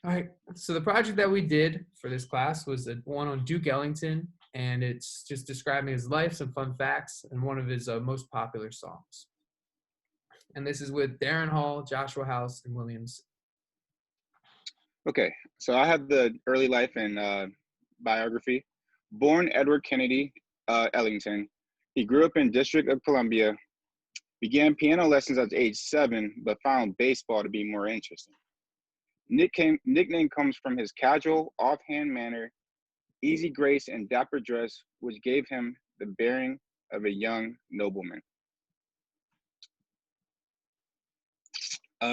All right. So the project that we did for this class was one on Duke Ellington, and it's just describing his life, some fun facts, and one of his most popular songs. And this is with Darrin Hall, Joshua House, and Williams. Okay, so I have the early life and biography. Born Edward Kennedy Ellington, he grew up in District of Columbia, began piano lessons at age 7, but found baseball to be more interesting. Nickname comes from his casual, offhand manner, easy grace, and dapper dress, which gave him the bearing of a young nobleman.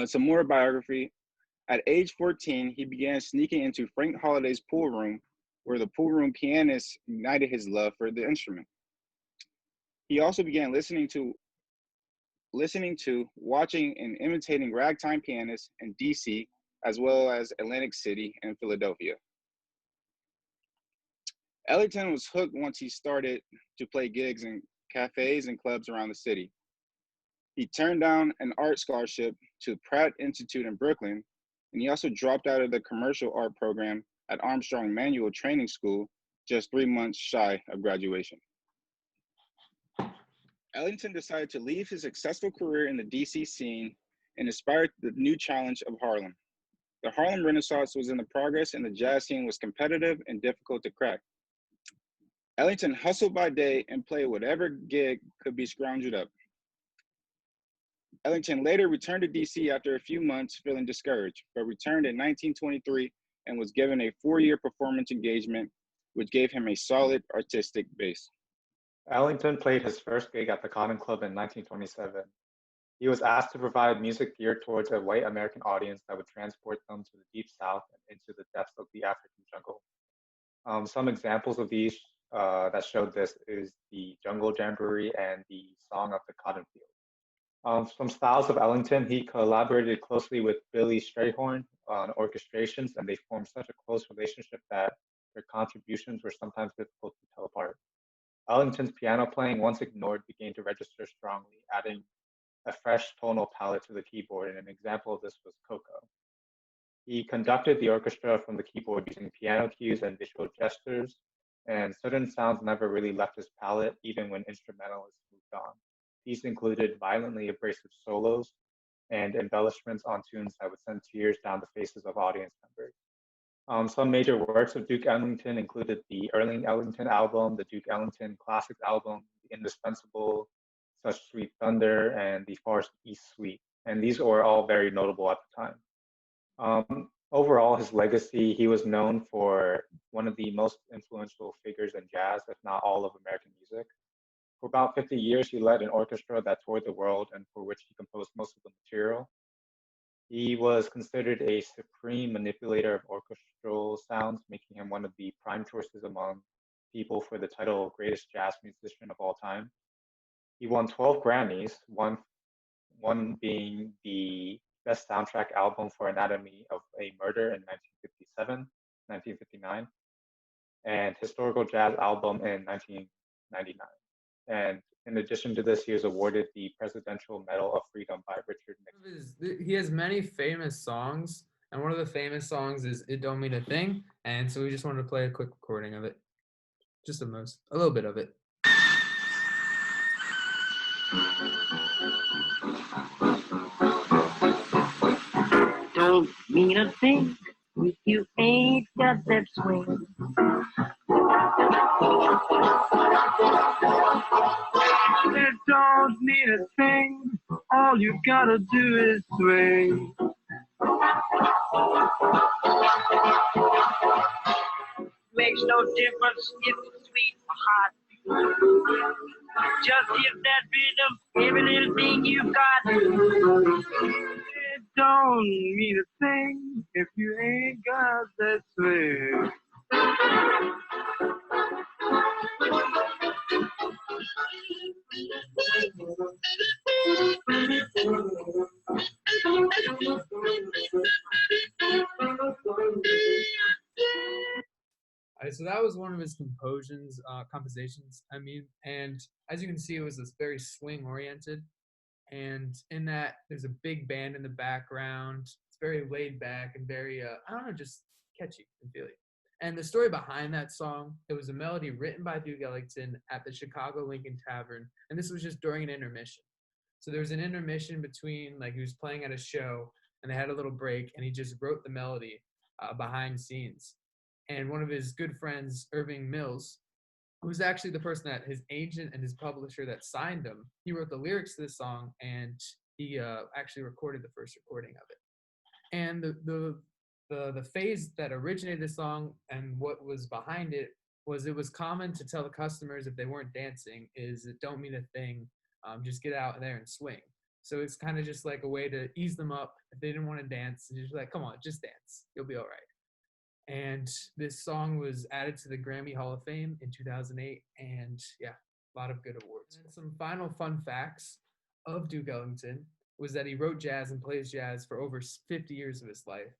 Some more biography. At age 14, he began sneaking into Frank Holliday's pool room, where the pool room pianist ignited his love for the instrument. He also began listening to, watching, and imitating ragtime pianists in DC, as well as Atlantic City and Philadelphia. Ellington was hooked once he started to play gigs in cafes and clubs around the city. He turned down an art scholarship to Pratt Institute in Brooklyn, and he also dropped out of the commercial art program at Armstrong Manual Training School just 3 months shy of graduation. Ellington decided to leave his successful career in the DC scene and aspired to the new challenge of Harlem. The Harlem Renaissance was in the progress, and the jazz scene was competitive and difficult to crack. Ellington hustled by day and played whatever gig could be scrounged up. Ellington later returned to DC after a few months feeling discouraged, but returned in 1923 and was given a 4-year performance engagement, which gave him a solid artistic base. Ellington played his first gig at the Cotton Club in 1927. He was asked to provide music geared towards a white American audience that would transport them to the Deep South and into the depths of the African jungle. Some examples of these that showed this is the Jungle Jamboree and the Song of the Cotton Field. Some styles of Ellington, he collaborated closely with Billy Strayhorn on orchestrations, and they formed such a close relationship that their contributions were sometimes difficult to tell apart. Ellington's piano playing, once ignored, began to register strongly, adding a fresh tonal palette to the keyboard, and an example of this was Coco. He conducted the orchestra from the keyboard using piano cues and visual gestures, and certain sounds never really left his palette, even when instrumentalists moved on. These included violently abrasive solos and embellishments on tunes that would send tears down the faces of audience members. Some major works of Duke Ellington included the Early Ellington album, the Duke Ellington Classics album, the indispensable Such Sweet Thunder, and the Far East Suite. And these were all very notable at the time. Overall, his legacy, he was known for one of the most influential figures in jazz, if not all of American music. For about 50 years, he led an orchestra that toured the world and for which he composed most of the material. He was considered a supreme manipulator of orchestral sounds, making him one of the prime choices among people for the title of greatest jazz musician of all time. He won 12 Grammys, one being the Best Soundtrack Album for Anatomy of a Murder in 1957, 1959, and Historical Jazz Album in 1999. And in addition to this, he was awarded the Presidential Medal of Freedom by Richard Nixon. He has many famous songs, and one of the famous songs is "It Don't Mean a Thing," and so we just wanted to play a quick recording of it, just a little bit of it. Don't mean a thing if you ain't got that swing. It don't mean a thing, all you gotta do is swing. Makes no difference if it's sweet or hot. Just give that rhythm every little thing you've got. It don't mean a thing if you ain't got that swing. All right, so that was one of his compositions. And as you can see, it was this very swing oriented. And in that, there's a big band in the background. It's very laid back and very, I don't know, just catchy and feely. And the story behind that song, it was a melody written by Duke Ellington at the Chicago Lincoln Tavern, and this was just during an intermission. So there was an intermission between, like, he was playing at a show, and they had a little break, and he just wrote the melody behind scenes. And one of his good friends, Irving Mills, who was actually the person that his agent and his publisher that signed him, he wrote the lyrics to this song, and he actually recorded the first recording of it. And the phase that originated this song and what was behind it was common to tell the customers if they weren't dancing is it don't mean a thing, just get out there and swing. So it's kind of just like a way to ease them up if they didn't want to dance, and just like, come on, just dance, you'll be all right. And this song was added to the Grammy Hall of Fame in 2008, and yeah, a lot of good awards. And some final fun facts of Duke Ellington was that he wrote jazz and plays jazz for over 50 years of his life,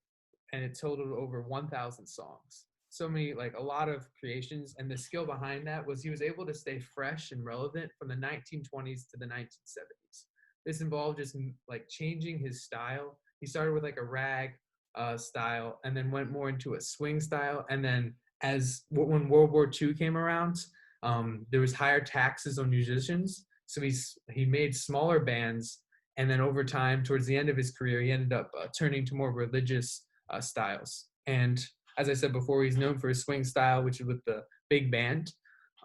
and it totaled over 1,000 songs. So many, like a lot of creations, and the skill behind that was he was able to stay fresh and relevant from the 1920s to the 1970s. This involved just like changing his style. He started with like a rag style, and then went more into a swing style. And then when World War II came around, there was higher taxes on musicians, so he made smaller bands. And then over time, towards the end of his career, he ended up turning to more religious styles. And as I said before, he's known for his swing style, which is with the big band.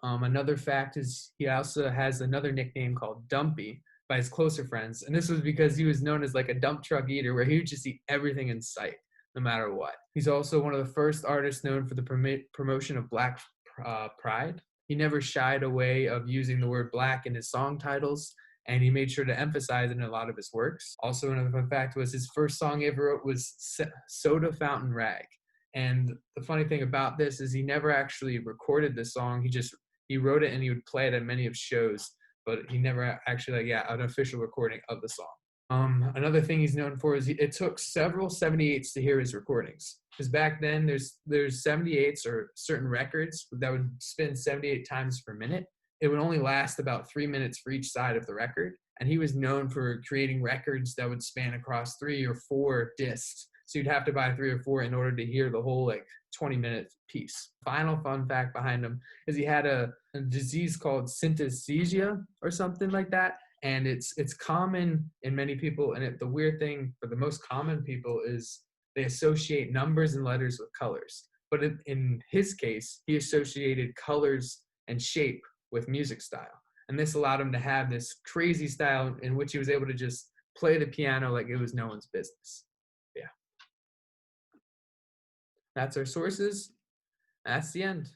Another fact is he also has another nickname called Dumpy by his closer friends. And this was because he was known as like a dump truck eater, where he would just eat everything in sight, no matter what. He's also one of the first artists known for the promotion of Black pride. He never shied away of using the word black in his song titles, and he made sure to emphasize it in a lot of his works. Also, another fun fact was his first song he ever wrote was Soda Fountain Rag. And the funny thing about this is he never actually recorded the song. He wrote it and he would play it at many of shows, but he never actually, an official recording of the song. Another thing he's known for is it took several 78s to hear his recordings. Because back then there's 78s or certain records that would spin 78 times per minute. It would only last about 3 minutes for each side of the record. And he was known for creating records that would span across 3 or 4 discs. So you'd have to buy 3 or 4 in order to hear the whole 20-minute piece. Final fun fact behind him is he had a disease called synesthesia or something like that. And it's common in many people. And the weird thing for the most common people is they associate numbers and letters with colors. But in his case, he associated colors and shape with music style. And this allowed him to have this crazy style in which he was able to just play the piano like it was no one's business. Yeah. That's our sources. That's the end.